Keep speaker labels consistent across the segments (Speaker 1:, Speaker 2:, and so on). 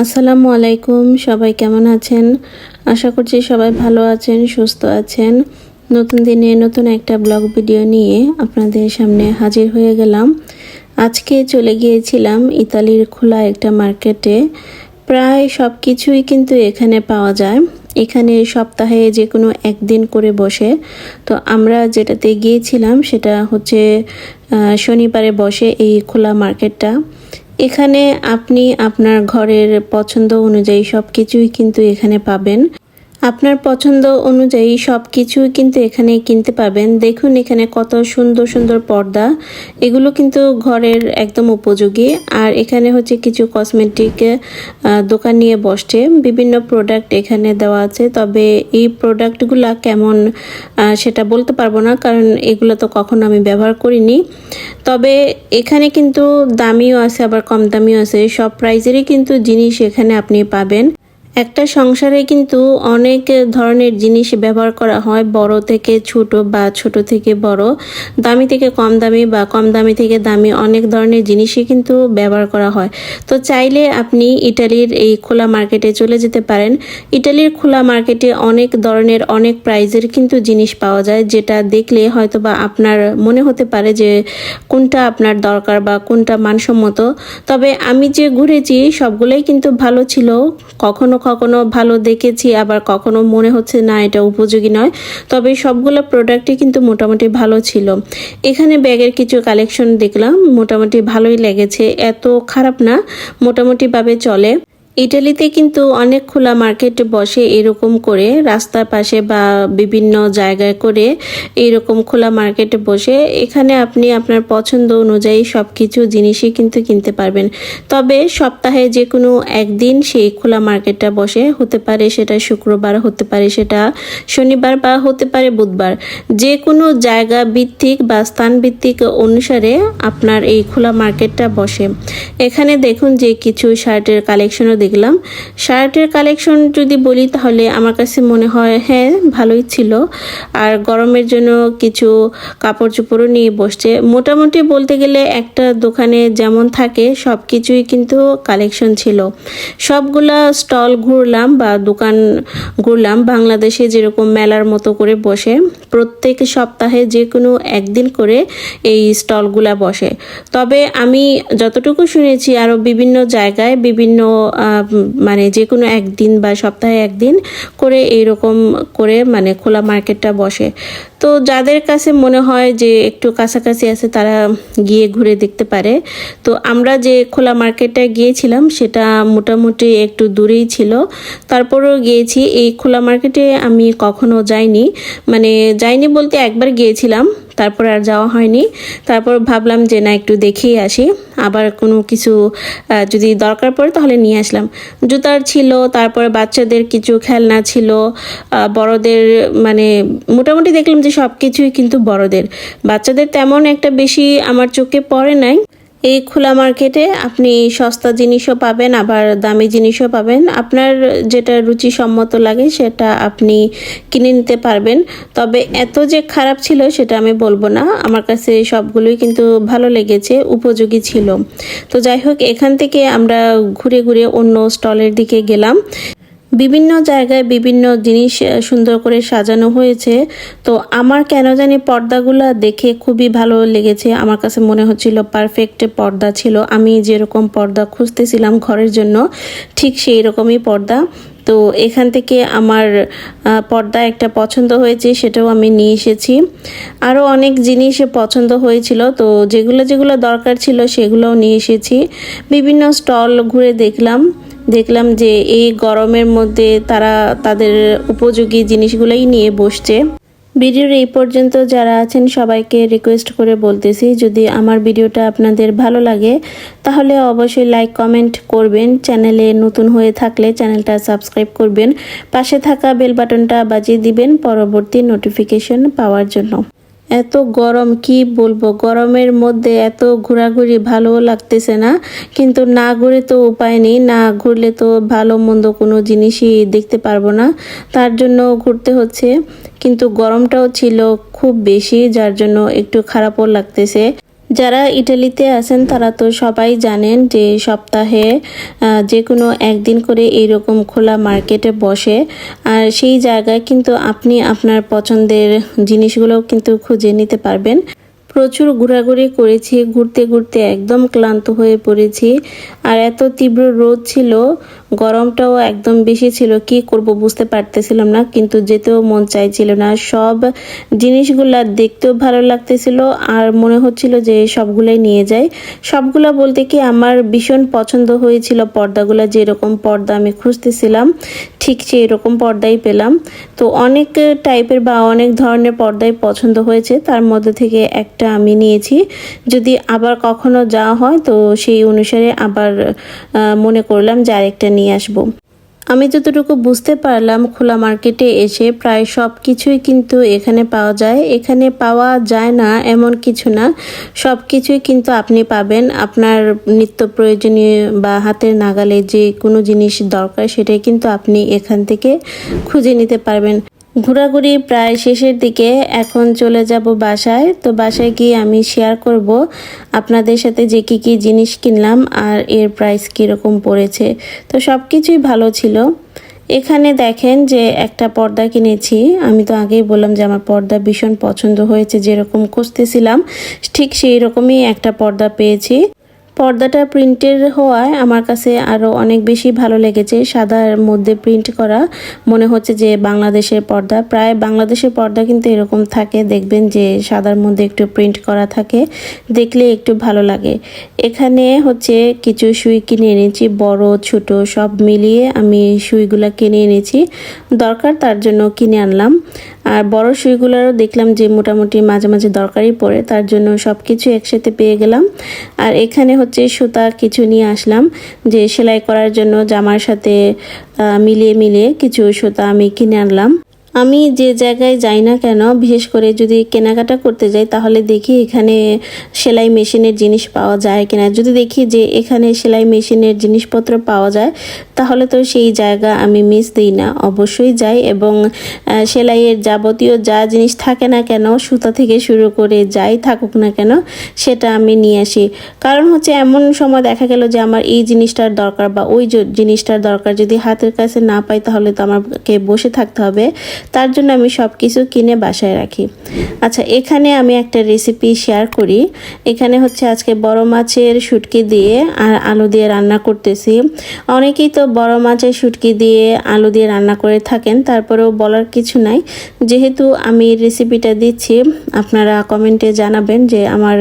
Speaker 1: আসসালামু আলাইকুম। সবাই কেমন আছেন? আশা করছি সবাই ভালো আছেন, সুস্থ আছেন। নতুন দিনে নতুন একটা ব্লগ ভিডিও নিয়ে আপনাদের সামনে হাজির হয়ে গেলাম। আজকে চলে গিয়েছিলাম ইতালির খোলা একটা মার্কেটে। প্রায় সব কিছুই কিন্তু এখানে পাওয়া যায়। এখানে সপ্তাহে যে কোনো একদিন করে বসে। তো আমরা যেটাতে গিয়েছিলাম সেটা হচ্ছে শনিবারে বসে এই খোলা মার্কেটটা। এখানে আপনি আপনার ঘরের পছন্দ অনুযায়ী সব কিছুই কিন্তু এখানে পাবেন। আপনার পছন্দ অনুযায়ী সব কিছুই কিন্তু এখানে কিনতে পাবেন। দেখুন এখানে কত সুন্দর সুন্দর পর্দা, এগুলো কিন্তু ঘরের একদম উপযোগী। আর এখানে হচ্ছে কিছু কসমেটিক দোকান নিয়ে বসছে, বিভিন্ন প্রোডাক্ট এখানে দেওয়া আছে। তবে এই প্রোডাক্টগুলা কেমন সেটা বলতে পারবো না, কারণ এগুলো তো কখনো আমি ব্যবহার করিনি। তবে এখানে কিন্তু দামিও আছে, আবার কম দামিও আছে। সব প্রাইজেরই কিন্তু জিনিস এখানে আপনি পাবেন। একটা সংসারে কিন্তু অনেক ধরনের জিনিস ব্যবহার করা হয়, বড় থেকে ছোট বা ছোট থেকে বড়, দামি থেকে কম দামি বা কম দামি থেকে দামি, অনেক ধরনের জিনিসই কিন্তু ব্যবহার করা হয়। তো চাইলে আপনি ইটালির এই খোলা মার্কেটে চলে যেতে পারেন। ইটালির খোলা মার্কেটে অনেক ধরনের অনেক প্রাইজের কিন্তু জিনিস পাওয়া যায়, যেটা দেখলে হয়তো বা আপনার মনে হতে পারে যে কোনটা আপনার দরকার বা কোনটা মানসম্মত। তবে আমি যে ঘুরেছি সবগুলোই কিন্তু ভালো ছিল। কখনো কখনো ভালো দেখেছি, আবার কখনো মনে হচ্ছে না এটা উপযোগী নয়। তবে সবগুলো প্রোডাক্টই কিন্তু মোটামুটি ভালো ছিল। এখানে ব্যাগের কিছু কালেকশন দেখলাম, মোটামুটি ভালোই লেগেছে, এত খারাপ না, মোটামুটিভাবে চলে। ইটালিতে কিন্তু অনেক খোলা মার্কেট বসে এরকম করে রাস্তার পাশে বা বিভিন্ন জায়গায় করে এইরকম খোলা মার্কেটে বসে। এখানে আপনি আপনার পছন্দ অনুযায়ী সব কিছু জিনিসই কিন্তু কিনতে পারবেন। তবে সপ্তাহে যে কোনো একদিন সেই খোলা মার্কেটটা বসে, হতে পারে সেটা শুক্রবার, হতে পারে সেটা শনিবার, বা হতে পারে বুধবার। যে কোনো জায়গা ভিত্তিক বা স্থান ভিত্তিক অনুসারে আপনার এই খোলা মার্কেটটা বসে। এখানে দেখুন যে কিছু শার্টের কালেকশনও দেখলাম। শার্টের কালেকশন যদি বলি তাহলে আমার কাছে মনে হয় হ্যাঁ ভালোই ছিল। আর গরমের জন্য কিছু কাপড় চোপড়ও নিয়ে বসছে। মোটামুটি বলতে গেলে একটা দোকানে যেমন থাকে সব কিছুই কিন্তু কালেকশন ছিল। সবগুলা স্টল ঘুরলাম বা দোকান ঘুরলাম, বাংলাদেশে যেরকম মেলার মতো করে বসে। প্রত্যেক সপ্তাহে যে কোনো একদিন করে এই স্টলগুলা বসে। তবে আমি যতটুকু শুনেছি আরও বিভিন্ন জায়গায় বিভিন্ন মানে যে কোনো একদিন বা সপ্তাহে একদিন করে এইরকম করে মানে খোলা মার্কেটটা বসে। তো যাদের কাছে মনে হয় যে একটু কাছাকাছি আছে তারা গিয়ে ঘুরে দেখতে পারে। তো আমরা যে খোলা মার্কেটটা গিয়েছিলাম সেটা মোটামুটি একটু দূরেই ছিল, তারপরেও গিয়েছি। এই খোলা মার্কেটে আমি কখনো যাইনি, মানে যাইনি বলতে একবার গিয়েছিলাম, তারপর আর যাওয়া হয়নি। তারপর ভাবলাম যে না একটু দেখেই আসি, আবার কোনো কিছু যদি দরকার পড়ে তাহলে নিয়ে আসলাম। জুতার ছিল, তারপরে বাচ্চাদের কিছু খেলনা ছিল, বড়দের মানে মোটামুটি দেখলাম যে সব কিছুই কিন্তু বড়দের। বাচ্চাদের তেমন একটা বেশি আমার চোখে পড়ে নাই। এই খোলা মার্কেটে আপনি সস্তা জিনিসও পাবেন, আবার দামি জিনিসও পাবেন। আপনার যেটা রুচিসম্মত লাগে সেটা আপনি কিনে নিতে পারবেন। তবে এত যে খারাপ ছিল সেটা আমি বলবো না, আমার কাছে সবগুলোই কিন্তু ভালো লেগেছে, উপযোগী ছিল। তো যাই হোক, এখান থেকে আমরা ঘুরে ঘুরে অন্য স্টলের দিকে গেলাম। বিভিন্ন জায়গায় বিভিন্ন জিনিস সুন্দর করে সাজানো হয়েছে। তো আমার কেন জানি পর্দাগুলো দেখে খুবই ভালো লেগেছে, আমার কাছে মনে হচ্ছিল পারফেক্ট পর্দা ছিল। আমি যেরকম পর্দা খুঁজতেছিলাম ঘরের জন্য ঠিক সেই রকমই পর্দা। তো এখান থেকে আমার পর্দা একটা পছন্দ হয়েছে, সেটাও আমি নিয়ে এসেছি। আরও অনেক জিনিস পছন্দ হয়েছিল, তো যেগুলো যেগুলো দরকার ছিল সেগুলোও নিয়ে এসেছি। বিভিন্ন স্টল ঘুরে দেখলাম যে এই গরমের মধ্যে তারা তাদের উপযোগী জিনিসগুলোই নিয়ে বসছে। ভিডিওর এই পর্যন্ত যারা আছেন সবাইকে রিকোয়েস্ট করে বলতেছি, যদি আমার ভিডিওটা আপনাদের ভালো লাগে তাহলে অবশ্যই লাইক কমেন্ট করবেন। চ্যানেলে নতুন হয়ে থাকলে চ্যানেলটা সাবস্ক্রাইব করবেন, পাশে থাকা বেল বাটনটা বাজিয়ে দিবেন পরবর্তী নোটিফিকেশন পাওয়ার জন্য। এত গরম কি বলবো, গরমের মধ্যে এত ঘোরাঘুরি ভালো লাগতেছে না, কিন্তু না ঘুরে তো উপায় নেই, না ঘুরলে তো ভালো মন্দ কোনো জিনিসই দেখতে পারবো না, তার জন্য ঘুরতে হচ্ছে। কিন্তু গরমটাও ছিল খুব বেশি, যার জন্য একটু খারাপও লাগতেছে। যারা ইটালিতে আছেন তারা তো সবাই জানেন যে সপ্তাহে যে কোনো একদিন করে এইরকম খোলা মার্কেটে বসে। আর সেই জায়গায় কিন্তু আপনি আপনার পছন্দের জিনিসগুলোও কিন্তু খুঁজে নিতে পারবেন। প্রচুর ঘোরাঘুরি করেছি, ঘুরতে ঘুরতে একদম ক্লান্ত হয়ে পড়েছি। আর এত তীব্র রোদ ছিল, গরমটাও একদম বেশি ছিল, কি করব বুঝতে পারতেছিলাম না, কিন্তু যেতেও মন চাইছিল না। সব জিনিসগুলা দেখতেও ভালো লাগতেছিল আর মনে হচ্ছিল যে সবগুলাই নিয়ে যাই। সবগুলা বলতে কি আমার ভীষণ পছন্দ হয়েছিল পর্দাগুলা, যেরকম পর্দা আমি খুঁজতেছিলাম ঠিক সেই রকম পর্দাই পেলাম। তো অনেক টাইপের বা অনেক ধরনের পর্দাই পছন্দ হয়েছে, তার মধ্যে থেকে একটা আমি নিয়েছি। যদি আবার কখনো যাওয়া হয় তো সেই অনুসারে আবার মনে করলাম যে আরেকটা নিয়ে আসবো। আমি যতটুকু বুঝতে পারলাম খোলা মার্কেটে এসে প্রায় সব কিছুই কিন্তু এখানে পাওয়া যায়। এখানে পাওয়া যায় না এমন কিছু না, সব কিছুই কিন্তু আপনি পাবেন। আপনার নিত্য প্রয়োজনীয় বা হাতের নাগালে যে কোনো জিনিস দরকার সেটাই কিন্তু আপনি এখান থেকে খুঁজে নিতে পারবেন। ঘোরাঘুরি প্রায় শেষের দিকে, এখন চলে যাব বাসায়। তো বাসায় গিয়ে আমি শেয়ার করব আপনাদের সাথে যে কি জিনিস কিনলাম আর এর প্রাইস কীরকম পড়েছে। তো সব কিছুই ভালো ছিল। এখানে দেখেন যে একটা পর্দা কিনেছি। আমি তো আগেই বললাম যে আমার পর্দা ভীষণ পছন্দ হয়েছে, যেরকম খুঁজতেছিলাম ঠিক সেই রকমই একটা পর্দা পেয়েছি। পর্দাটা প্রিন্টের হওয়ায় আমার কাছে আরও অনেক বেশি ভালো লেগেছে। সাদার মধ্যে প্রিন্ট করা, মনে হচ্ছে যে বাংলাদেশের পর্দা। প্রায় বাংলাদেশের পর্দা কিন্তু এরকম থাকে, দেখবেন যে সাদার মধ্যে একটু প্রিন্ট করা থাকে, দেখলে একটু ভালো লাগে। এখানে হচ্ছে কিছু সুই কিনে এনেছি, বড় ছোট সব মিলিয়ে আমি সুইগুলো কিনে এনেছি, দরকার তার জন্য কিনে আনলাম। আর বড় সুইগুলোরও দেখলাম যে মোটামুটি মাঝে মাঝে দরকারই পড়ে, তার জন্য সব কিছু একসাথে পেয়ে গেলাম। আর এখানে হচ্ছে সুতা কিছু নিয়ে আসলাম, যে সেলাই করার জন্য জামার সাথে মিলিয়ে কিছু সুতা আমি কিনে আনলাম। আমি যে জায়গায় যাই না কেন, বিশেষ করে যদি কেনাকাটা করতে যাই, তাহলে দেখি এখানে সেলাই মেশিনের জিনিস পাওয়া যায় কিনা। যদি দেখি যে এখানে সেলাই মেশিনের জিনিসপত্র পাওয়া যায়, তাহলে তো সেই জায়গা আমি মিস দিই না, অবশ্যই যাই। এবং সেলাইয়ের যাবতীয় যা জিনিস থাকে না কেন, সুতা থেকে শুরু করে যাই থাকুক না কেন, সেটা আমি নিয়ে আসি। কারণ হচ্ছে এমন সময় দেখা গেল যে আমার এই জিনিসটার দরকার বা ওই জিনিসটার দরকার, যদি হাতের কাছে না পাই তাহলে তো আমাকে বসে থাকতে হবে। তার জন্য আমি সব কিছু কিনে বাসায় রাখি। আচ্ছা, এখানে আমি একটা রেসিপি শেয়ার করি। এখানে হচ্ছে আজকে বড় মাছের শুটকি দিয়ে আর আলু দিয়ে রান্না করতেছি। অনেকেই তো বড় মাছের শুটকি দিয়ে আলু দিয়ে রান্না করে থাকেন, তারপরেও বলার কিছু নাই। যেহেতু আমি রেসিপিটা দিচ্ছি, আপনারা কমেন্টে জানাবেন যে আমার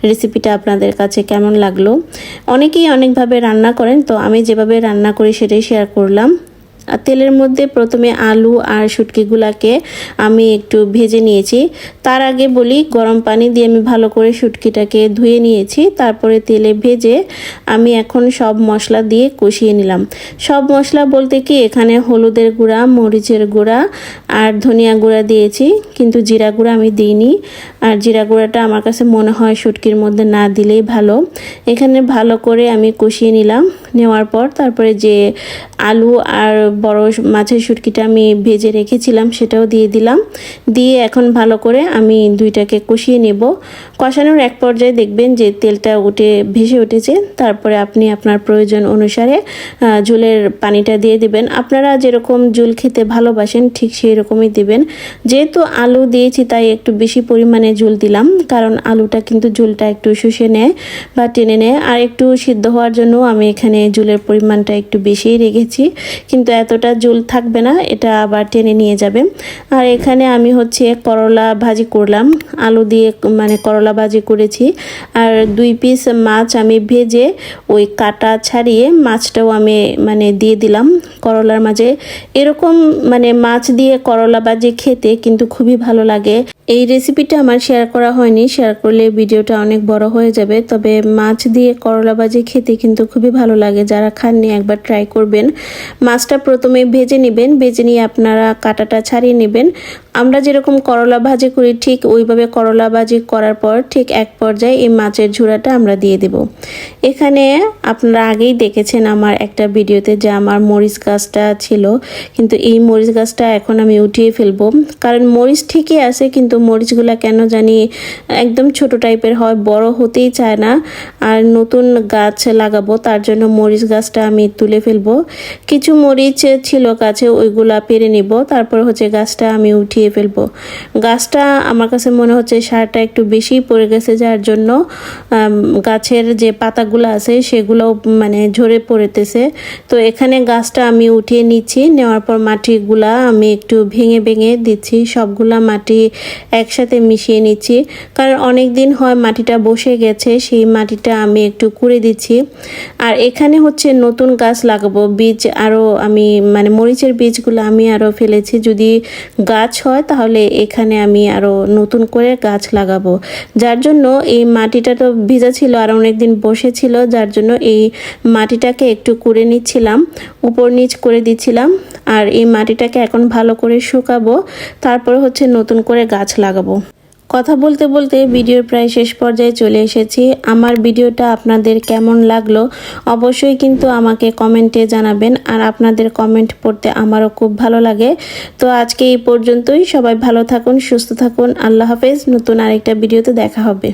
Speaker 1: রেসিপিটা আপনাদের কাছে কেমন লাগলো। অনেকেই অনেকভাবে রান্না করেন, তো আমি যেভাবে রান্না করি সেটাই শেয়ার করলাম। আর তেলের মধ্যে প্রথমে আলু আর শুটকিগুলাকে আমি একটু ভেজে নিয়েছি। তার আগে বলি, গরম পানি দিয়ে আমি ভালো করে শুটকিটাকে ধুয়ে নিয়েছি, তারপরে তেলে ভেজে আমি এখন সব মশলা দিয়ে কষিয়ে নিলাম। সব মশলা বলতে কি, এখানে হলুদের গুঁড়া, মরিচের গুঁড়া আর ধনিয়া গুঁড়া দিয়েছি, কিন্তু জিরা গুঁড়া আমি দিইনি। আর জিরা গুঁড়াটা আমার কাছে মনে হয় শুটকির মধ্যে না দিলেই ভালো। এখানে ভালো করে আমি কষিয়ে নিলাম। নেওয়ার পর তারপরে যে আলু আর বড় মাছের শুটকিটা আমি ভেজে রেখেছিলাম সেটাও দিয়ে দিলাম। দিয়ে এখন ভালো করে আমি দুইটাকে কষিয়ে নেব। কষানোর এক পর্যায়ে দেখবেন যে তেলটা ভেসে উঠেছে, তারপরে আপনি আপনার প্রয়োজন অনুসারে ঝোলের পানিটা দিয়ে দিবেন। আপনারা যেরকম ঝোল খেতে ভালোবাসেন ঠিক সেই রকমই দিবেন। যেহেতু আলু দিয়েছি তাই একটু বেশি পরিমাণে ঝোল দিলাম, কারণ আলুটা কিন্তু ঝোলটা একটু শুষে নেয় বা টেনে নেয়। আর একটু সিদ্ধ হওয়ার জন্য আমি এখানে ঝোলের পরিমাণটা একটু বেশিই রেখেছি, কিন্তু এতটা ঝোল থাকবে না, এটা আবার টেনে নিয়ে যাবে। আর এখানে আমি হচ্ছে করলা ভাজি করলাম, আলু দিয়ে মানে করলা ভাজি করেছি। আর 2 পিস মাছ আমি ভেজে ওই কাটা ছাড়িয়ে মাছটাও আমি মানে দিয়ে দিলাম করলার মাঝে। এরকম মানে মাছ দিয়ে করলা ভাজি খেতে কিন্তু খুবই ভালো লাগে। এই রেসিপিটা আমার শেয়ার করা হয়নি, শেয়ার করলে ভিডিওটা অনেক বড় হয়ে যাবে। তবে মাছ দিয়ে করলা ভাজি খেতে কিন্তু খুবই ভালো লাগে, যারা খাননি একবার ট্রাই করবেন। মাছটা প্রথমে ভেজে নেবেন, ভেজে নিয়ে আপনারা কাঁটাটা ছাড়িয়ে নেবেন। আমরা যেরকম করলা ভাজি করি ঠিক ওইভাবে করলা ভাজি করার পর ঠিক এক পর্যায়ে এই মাছের ঝুড়াটা আমরা দিয়ে দেব। এখানে আপনারা আগেই দেখেছেন আমার একটা ভিডিওতে যে আমার মরিচ গাছটা ছিল, কিন্তু এই মরিচ গাছটা এখন আমি উঠিয়ে ফেলবো, কারণ মরিচ ঠিকই আছে কিন্তু মরিচগুলা কেন জানি একদম ছোট টাইপের হয়, বড় হতেই চায় না। আর নতুন গাছ লাগাবো তার জন্য মরিচ গাছটা আমি তুলে ফেলবো। কিছু মরিচ ছিল গাছে, ওইগুলা পেরে নিব, তারপর হচ্ছে গাছটা আমি উঠিয়ে ফেলবো। গাছটা আমার কাছে মনে হচ্ছে সারটা একটু বেশি পড়ে গেছে, যার জন্য গাছের যে পাতাগুলো আছে সেগুলো মানে ঝরে পড়তেছে। তো এখানে গাছটা আমি উঠিয়ে নিচ্ছি, নেওয়ার পর মাটিগুলা আমি একটু ভেঙে ভেঙে দিচ্ছি, সবগুলা মাটি একসাথে মিশিয়ে নিচ্ছি, কারণ অনেক দিন হয় মাটিটা বসে গেছে, সেই মাটিটা আমি একটু কুড়ে দিচ্ছি। আর এখানে হচ্ছে নতুন গাছ লাগাবো, বীজ আরও আমি মানে মরিচের বীজগুলো আমি আরও ফেলেছি, যদি গাছ হয় তাহলে এখানে আমি আরও নতুন করে গাছ লাগাবো। যার জন্য এই মাটিটা তো ভিজা ছিল আর অনেকদিন বসে ছিল, যার জন্য এই মাটিটাকে একটু কুড়ে নিচ্ছিলাম, উপর নিচ করে দিচ্ছিলাম। আর এই মাটিটাকে এখন ভালো করে শুকাবো, তারপরে হচ্ছে নতুন করে গাছ লাগাবো। কথা বলতে বলতে ভিডিওর প্রায় শেষ পর্যায়ে চলে এসেছি। আমার ভিডিওটা আপনাদের কেমন লাগলো অবশ্যই কিন্তু আমাকে কমেন্টে জানাবেন, আর আপনাদের কমেন্ট পড়তে আমারও খুব ভালো লাগে। তো আজকে এই পর্যন্তই, সবাই ভালো থাকুন, সুস্থ থাকুন, আল্লাহ হাফেজ। নতুন আরেকটা ভিডিওতে দেখা হবে।